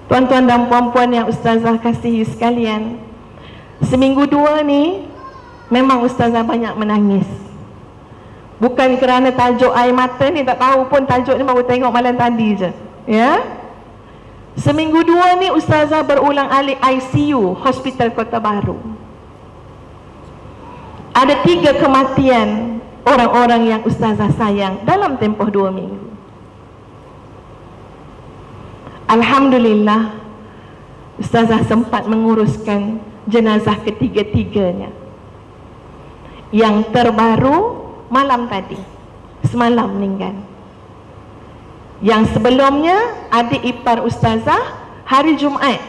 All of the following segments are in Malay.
Tuan-tuan dan puan-puan yang ustazah kasihi sekalian, seminggu dua ni memang ustazah banyak menangis. Bukan kerana tajuk air mata ni, tak tahu pun tajuk ni, baru tengok malam tadi je. Ya. Seminggu dua ni ustazah berulang alik ICU Hospital Kota Baru. Ada 3 kematian orang-orang yang ustazah sayang dalam tempoh 2 minggu. Alhamdulillah, ustazah sempat menguruskan jenazah ketiga-tiganya. Yang terbaru malam tadi, semalam meninggal. Yang sebelumnya adik ipar ustazah hari Jumaat,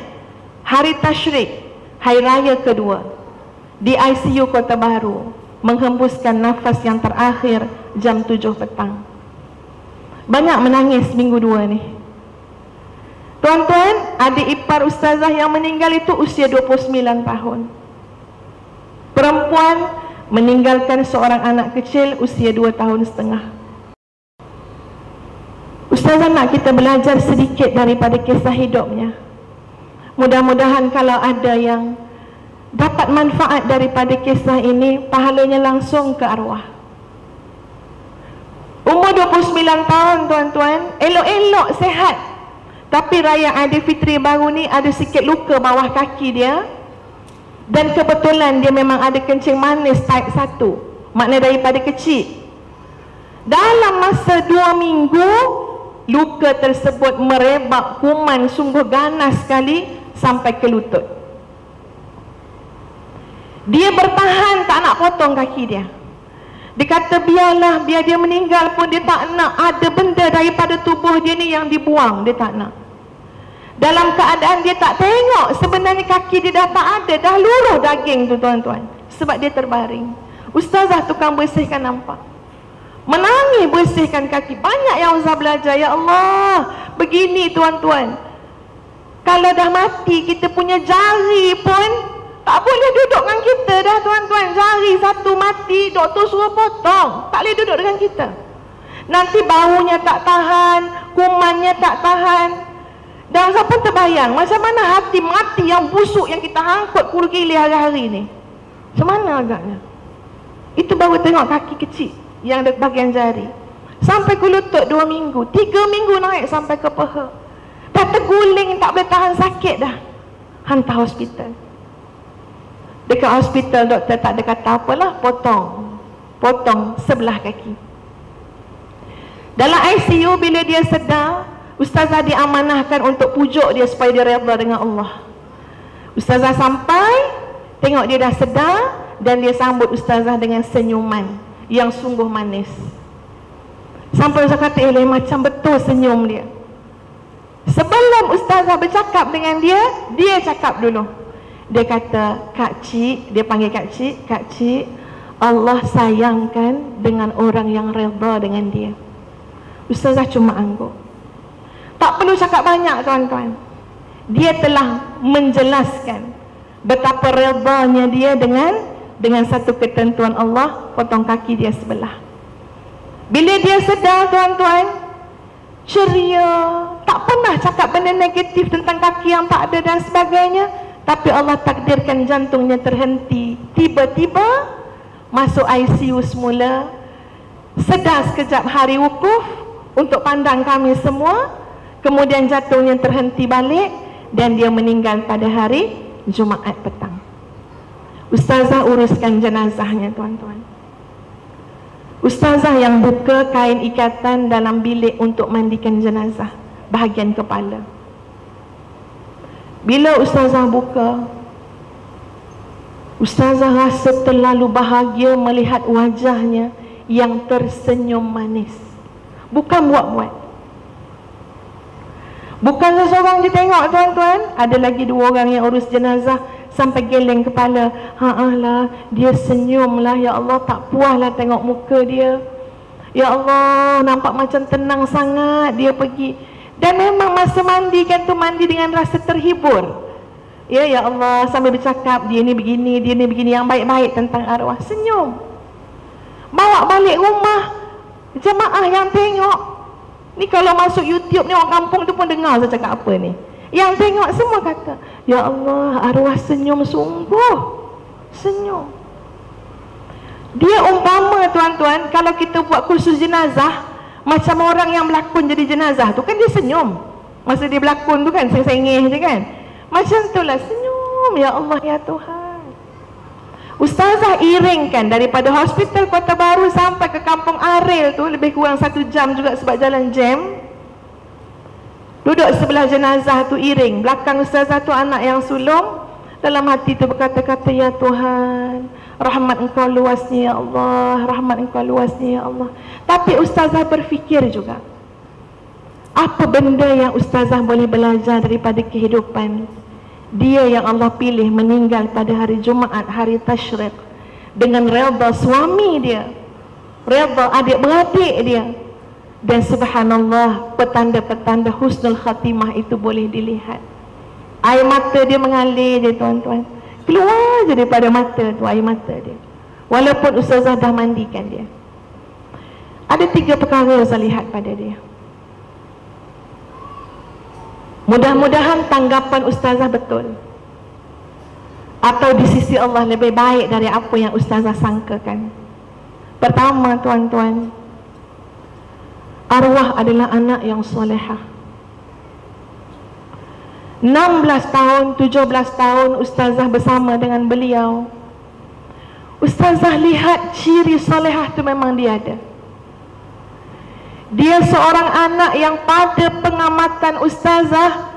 hari Tasyrik, hari raya kedua, di ICU Kota Baru, menghembuskan nafas yang terakhir jam 7 petang. Banyak menangis minggu dua ni. Tuan-tuan, adik ipar ustazah yang meninggal itu usia 29 tahun. Perempuan meninggalkan seorang anak kecil usia 2 tahun setengah. Ustazah nak kita belajar sedikit daripada kisah hidupnya. Mudah-mudahan kalau ada yang dapat manfaat daripada kisah ini, pahalanya langsung ke arwah. Umur 29 tahun tuan-tuan, elok-elok sehat. Tapi raya Aidilfitri baru ni ada sikit luka bawah kaki dia. Dan kebetulan dia memang ada kencing manis type 1. Makna daripada kecil. Dalam masa 2 minggu, luka tersebut merebak kuman sungguh ganas sekali sampai ke lutut. Dia bertahan tak nak potong kaki dia. Dia kata biarlah, biar dia meninggal pun dia tak nak ada benda daripada tubuh dia ni yang dibuang. Dia tak nak. Dalam keadaan dia tak tengok sebenarnya kaki dia dah tak ada, dah luruh daging tu tuan-tuan. Sebab dia terbaring. Ustazah tukang bersihkan nampak. Menangis bersihkan kaki. Banyak yang ustazah belajar. Ya Allah, begini tuan-tuan. Kalau dah mati, kita punya jari pun tak boleh duduk dengan kita dah tuan-tuan. Jari satu mati, doktor suruh potong. Tak boleh duduk dengan kita. Nanti baunya tak tahan, kumannya tak tahan. Dan siapa terbayang macam mana hati mati yang busuk yang kita hangkut kuli-kili hari-hari ni? Macam mana agaknya? Itu baru tengok kaki kecil yang ada bahagian jari. Sampai ke lutut 2 minggu, 3 minggu naik sampai ke peha. Dah terguling, tak boleh tahan sakit dah. Hantar hospital. Dekat hospital doktor tak ada kata apalah, potong sebelah kaki. Dalam ICU bila dia sedar, ustazah diamanahkan untuk pujuk dia supaya dia redha dengan Allah. Ustazah sampai, tengok dia dah sedar, dan dia sambut ustazah dengan senyuman yang sungguh manis. Sampai ustazah kata, macam betul senyum dia. Sebelum ustazah bercakap dengan dia, dia cakap dulu. Dia kata, Kak Cik, dia panggil Kak Cik, Allah sayangkan dengan orang yang redha dengan dia. Ustazah cuma angguk. Tak perlu cakap banyak tuan-tuan. Dia telah menjelaskan betapa redanya dia dengan satu ketentuan Allah, potong kaki dia sebelah. Bila dia sedar tuan-tuan, ceria, tak pernah cakap benda negatif tentang kaki yang tak ada dan sebagainya. Tapi Allah takdirkan jantungnya terhenti. Tiba-tiba masuk ICU semula. Sedar sekejap hari wukuf untuk pandang kami semua. Kemudian jantungnya terhenti balik dan dia meninggal pada hari Jumaat petang. Ustazah uruskan jenazahnya tuan-tuan. Ustazah yang buka kain ikatan dalam bilik untuk mandikan jenazah, bahagian kepala. Bila ustazah buka, ustazah rasa terlalu bahagia melihat wajahnya yang tersenyum manis. Bukan buat-buat. Bukan seseorang dia tengok tuan-tuan. Ada lagi 2 orang yang urus jenazah sampai geleng kepala. Lah, dia senyum lah. Ya Allah, tak puas lah tengok muka dia. Ya Allah, nampak macam tenang sangat dia pergi. Dan memang masa mandi kan tu mandi dengan rasa terhibur. Ya Allah, sambil bercakap dia ni begini, dia ni begini, yang baik-baik tentang arwah. Senyum. Bawa balik rumah, jemaah yang tengok. Ni kalau masuk YouTube ni orang kampung tu pun dengar saya cakap apa ni. Yang tengok semua kata, ya Allah, arwah senyum sungguh. Senyum. Dia umpama tuan-tuan, kalau kita buat kursus jenazah, macam orang yang berlakon jadi jenazah tu kan dia senyum. Masa dia berlakon tu kan, sengih je kan. Macam itulah senyum, ya Allah, ya Tuhan. Ustazah iringkan daripada hospital Kota Baru sampai ke Kampung Aril tu, lebih kurang 1 jam juga sebab jalan jam. Duduk sebelah jenazah tu iring. Belakang ustazah tu anak yang sulung. Dalam hati tu berkata-kata, ya Tuhan, rahmat Engkau luasnya ya Allah, rahmat Engkau luasnya ya Allah. Tapi ustazah berfikir juga, apa benda yang ustazah boleh belajar daripada kehidupan dia yang Allah pilih meninggal pada hari Jumaat, hari Tasyrik, dengan redha suami dia, redha adik-beradik dia. Dan subhanallah, petanda-petanda husnul khatimah itu boleh dilihat. Air mata dia mengalir je tuan-tuan. Keluar je daripada mata tu air mata dia. Walaupun ustazah dah mandikan dia. Ada 3 perkara saya lihat pada dia. Mudah-mudahan tanggapan ustazah betul, atau di sisi Allah lebih baik dari apa yang ustazah sangkakan. Pertama tuan-tuan, arwah adalah anak yang solehah. 16 tahun, 17 tahun ustazah bersama dengan beliau. Ustazah lihat ciri solehah tu memang dia ada. Dia seorang anak yang pada pengamatan ustazah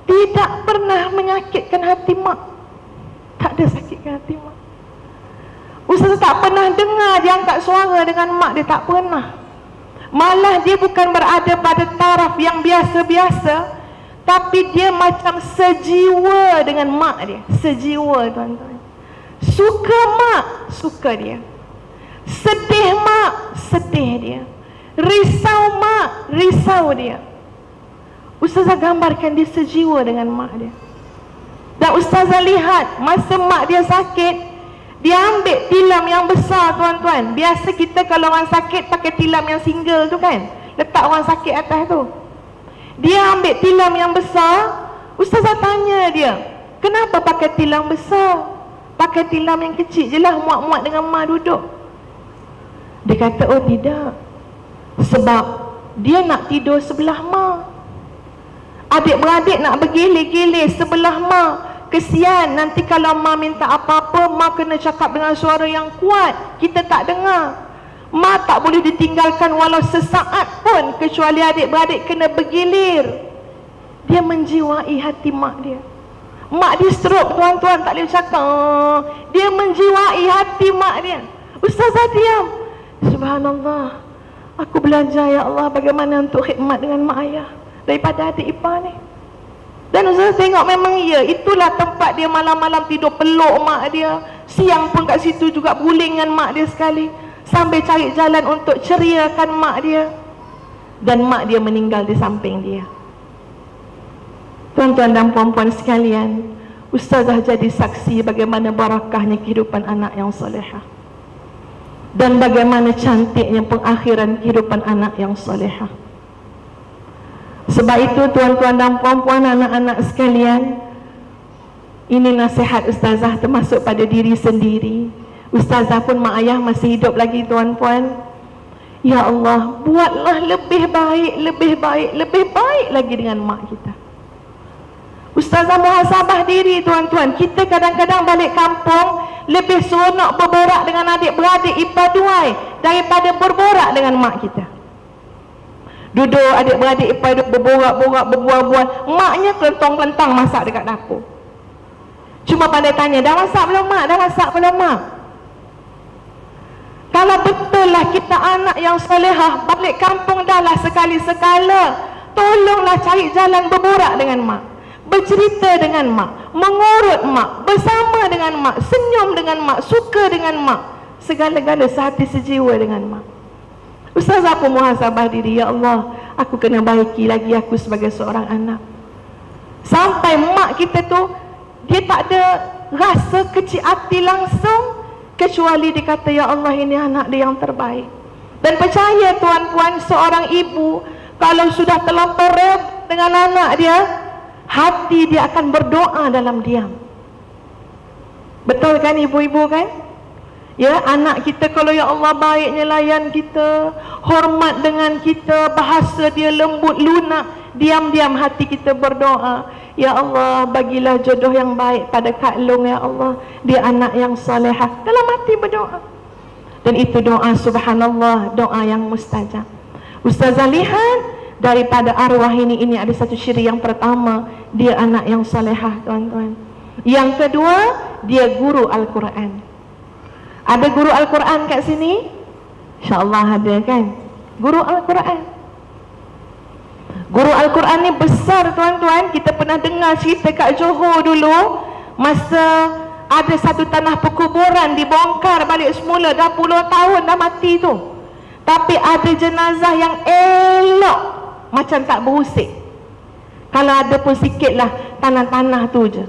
tidak pernah menyakitkan hati mak. Tak ada sakitkan hati mak. Ustazah tak pernah dengar dia angkat suara dengan mak dia, tak pernah. Malah dia bukan berada pada taraf yang biasa-biasa, tapi dia macam sejiwa dengan mak dia. Sejiwa tuan-tuan. Suka mak, suka dia. Sedih mak, sedih dia. Risau mak, risau dia. Ustazah gambarkan dia sejiwa dengan mak dia. Dan ustazah lihat masa mak dia sakit, dia ambil tilam yang besar tuan-tuan. Biasa kita kalau orang sakit pakai tilam yang single tu kan, letak orang sakit atas tu. Dia ambil tilam yang besar. Ustazah tanya dia, kenapa pakai tilam besar? Pakai tilam yang kecil je lah, muat-muat dengan mak duduk. Dia kata, oh tidak, sebab dia nak tidur sebelah mak. Adik-beradik nak bergilir-gilir sebelah mak. Kesian, nanti kalau mak minta apa-apa, mak kena cakap dengan suara yang kuat, kita tak dengar. Mak tak boleh ditinggalkan walau sesaat pun, kecuali adik-beradik kena bergilir. Dia menjiwai hati mak dia. Mak dia stroke tuan-tuan, tak boleh cakap. Dia menjiwai hati mak dia. Ustazah diam. Subhanallah, aku belajar ya Allah bagaimana untuk khidmat dengan mak ayah daripada adik ipar ni. Dan ustazah tengok memang ya, itulah tempat dia malam-malam tidur peluk mak dia. Siang pun kat situ juga berguling dengan mak dia sekali, sambil cari jalan untuk ceriakan mak dia. Dan mak dia meninggal di samping dia. Tuan-tuan dan puan-puan sekalian, ustazah jadi saksi bagaimana barakahnya kehidupan anak yang solehah, dan bagaimana cantiknya pengakhiran kehidupan anak yang solehah. Sebab itu tuan-tuan dan puan-puan, anak-anak sekalian, ini nasihat ustazah termasuk pada diri sendiri. Ustazah pun mak ayah masih hidup lagi tuan-puan. Ya Allah, buatlah lebih baik, lebih baik, lebih baik lagi dengan mak kita. Ustazah muhasabah diri tuan-tuan. Kita kadang-kadang balik kampung lebih seronok berborak dengan adik-beradik ipar duai daripada berborak dengan mak kita. Duduk adik-beradik ipar duduk berborak-borak, berbual-bual, maknya kelentong-kelentang masak dekat dapur. Cuma pandai tanya, dah masak belum mak? Dah masak belum mak? Kalau betul lah kita anak yang solehah, balik kampung dah lah sekali-sekala, tolonglah cari jalan berborak dengan mak, bercerita dengan mak, mengurut mak, bersama dengan mak, senyum dengan mak, suka dengan mak, segala-gala sehati sejiwa dengan mak. Ustazah pun muhasabah diri, ya Allah, aku kena baiki lagi aku sebagai seorang anak. Sampai mak kita tu, dia tak ada rasa kecil hati langsung, kecuali dia kata, ya Allah, ini anak dia yang terbaik. Dan percaya tuan-puan, seorang ibu kalau sudah terlampau reb dengan anak dia, hati hati dia akan berdoa dalam diam. Betul kan ibu-ibu kan? Ya, anak kita kalau ya Allah baiknya layan kita, hormat dengan kita, bahasa dia lembut lunak, diam-diam hati kita berdoa, ya Allah bagilah jodoh yang baik pada Kak Long, ya Allah dia anak yang salihah. Dalam hati berdoa. Dan itu doa subhanallah, doa yang mustajab. Ustazah lihat daripada arwah ini ada satu ciri. Yang pertama, dia anak yang salihah, tuan-tuan. Yang kedua, dia guru Al-Quran. Ada guru Al-Quran kat sini? InsyaAllah ada kan? Guru Al-Quran. Guru Al-Quran ni besar, tuan-tuan. Kita pernah dengar cerita kat Johor dulu, masa ada satu tanah perkuburan dibongkar balik semula, dah puluh tahun dah mati tu, tapi ada jenazah yang elok, macam tak berusik. Kalau ada pun sikit lah tanah-tanah tu je.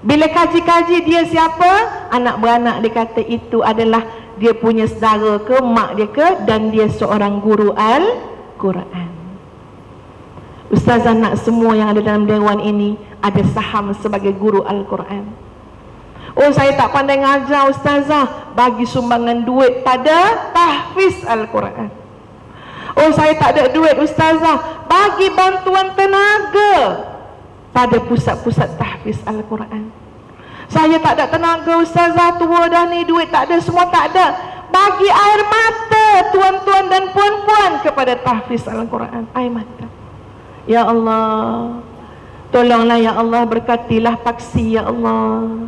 Bila kaji-kaji dia siapa, anak beranak dia kata itu adalah dia punya saudara ke, mak dia ke, dan dia seorang guru Al-Quran. Ustazah nak semua yang ada dalam dewan ini ada saham sebagai guru Al-Quran. Oh, saya tak pandai ngajar ustazah, bagi sumbangan duit pada tahfiz Al-Quran. Oh, saya tak ada duit ustazah, bagi bantuan tenaga pada pusat-pusat tahfiz Al-Quran. Saya tak ada tenaga ustazah, tua dah ni, duit tak ada, semua tak ada, bagi air mata tuan-tuan dan puan-puan kepada tahfiz Al-Quran. Air mata. Ya Allah, tolonglah ya Allah, berkatilah Paksi ya Allah.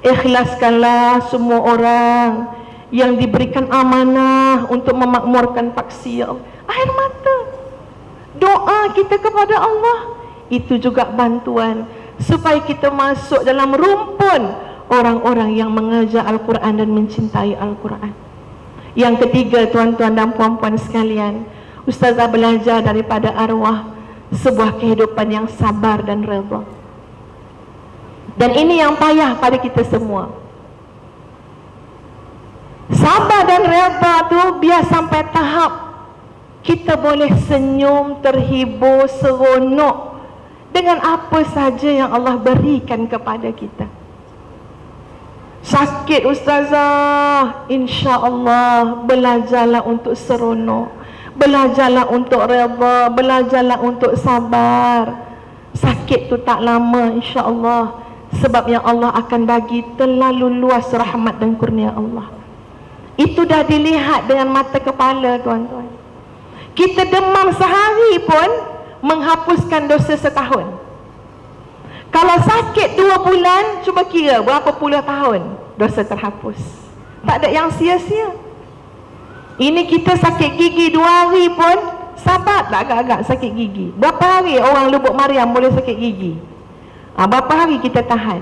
Ikhlaskanlah semua orang yang diberikan amanah untuk memakmurkan Paksi ya Allah. Air mata, doa kita kepada Allah, itu juga bantuan supaya kita masuk dalam rumpun orang-orang yang mengajar Al-Quran dan mencintai Al-Quran. Yang ketiga, tuan-tuan dan puan-puan sekalian, ustazah belajar daripada arwah sebuah kehidupan yang sabar dan redha. Dan ini yang payah pada kita semua. Sabar dan redha tu biar sampai tahap kita boleh senyum, terhibur, seronok dengan apa saja yang Allah berikan kepada kita. Sakit ustazah, insya-Allah belajarlah untuk seronok, belajarlah untuk redha, belajarlah untuk sabar. Sakit tu tak lama insya-Allah, sebab yang Allah akan bagi terlalu luas rahmat dan kurnia Allah. Itu dah dilihat dengan mata kepala, tuan-tuan. Kita demam sehari pun menghapuskan dosa setahun. Kalau sakit 2 bulan, cuba kira berapa puluh tahun dosa terhapus. Tak ada yang sia-sia. Ini kita sakit gigi 2 hari pun, sabar tak agak-agak sakit gigi. Berapa hari orang Lubuk Mariam boleh sakit gigi? Berapa hari kita tahan?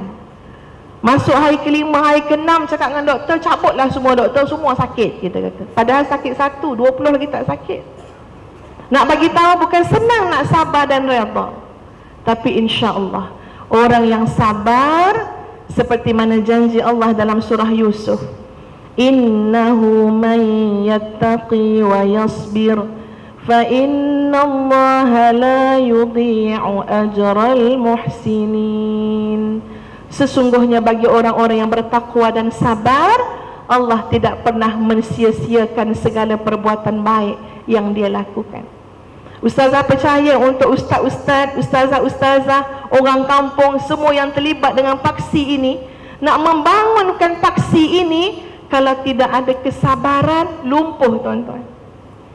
Masuk hari ke-5, hari ke-6, cakap dengan doktor, cabutlah semua doktor, semua sakit, kita kata. Padahal sakit 1, 20 lagi tak sakit. Nak bagi tahu bukan senang nak sabar dan redha. Tapi insya-Allah orang yang sabar, seperti mana janji Allah dalam surah Yusuf, innahu man yattaqi wa yasbir fa innallaha la yudhi'u ajral muhsinin. Sesungguhnya bagi orang-orang yang bertakwa dan sabar, Allah tidak pernah mensia-siakan segala perbuatan baik yang dia lakukan. Ustazah percaya untuk ustaz-ustaz, ustazah-ustazah, orang kampung, semua yang terlibat dengan Paksi ini, nak membangunkan Paksi ini, kalau tidak ada kesabaran, lumpuh, tuan-tuan.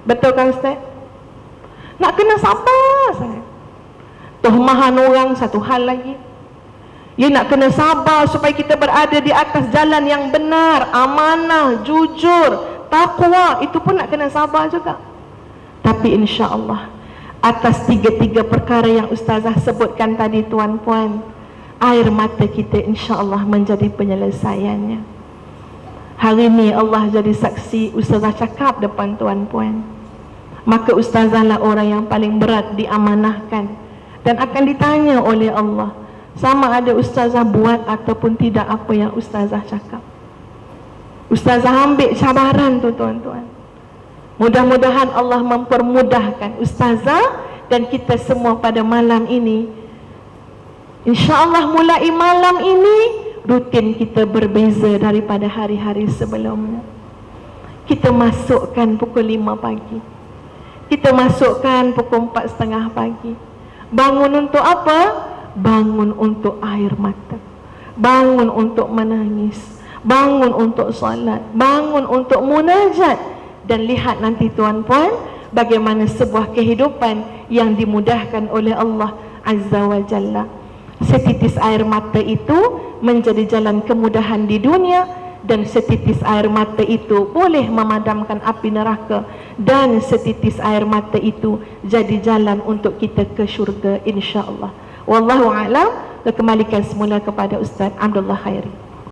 Betul kan ustaz? Nak kena sabar sangat. Tuhmahan orang satu hal lagi. Ya, nak kena sabar supaya kita berada di atas jalan yang benar, amanah, jujur, takwa, itu pun nak kena sabar juga. Tapi insya-Allah atas 3 perkara yang ustazah sebutkan tadi, tuan-puan, air mata kita insya-Allah menjadi penyelesaiannya. Hari ini Allah jadi saksi, ustazah cakap depan tuan-puan, maka ustazahlah orang yang paling berat diamanahkan dan akan ditanya oleh Allah, sama ada ustazah buat ataupun tidak apa yang ustazah cakap. Ustazah ambil cabaran tu, tuan-tuan. Mudah-mudahan Allah mempermudahkan ustazah dan kita semua pada malam ini InsyaAllah mulai malam ini rutin kita berbeza daripada hari-hari sebelumnya. Kita masukkan pukul 5 pagi, kita masukkan pukul 4:30 pagi. Bangun untuk apa? Bangun untuk air mata, bangun untuk menangis, bangun untuk solat, bangun untuk munajat. Dan lihat nanti tuan-puan, bagaimana sebuah kehidupan yang dimudahkan oleh Allah Azza wa Jalla. Setitis air mata itu menjadi jalan kemudahan di dunia, dan setitis air mata itu boleh memadamkan api neraka, dan setitis air mata itu jadi jalan untuk kita ke syurga insya-Allah. Wallahu a'lam. Kembalikan semula kepada Ustaz Abdullah Khairi.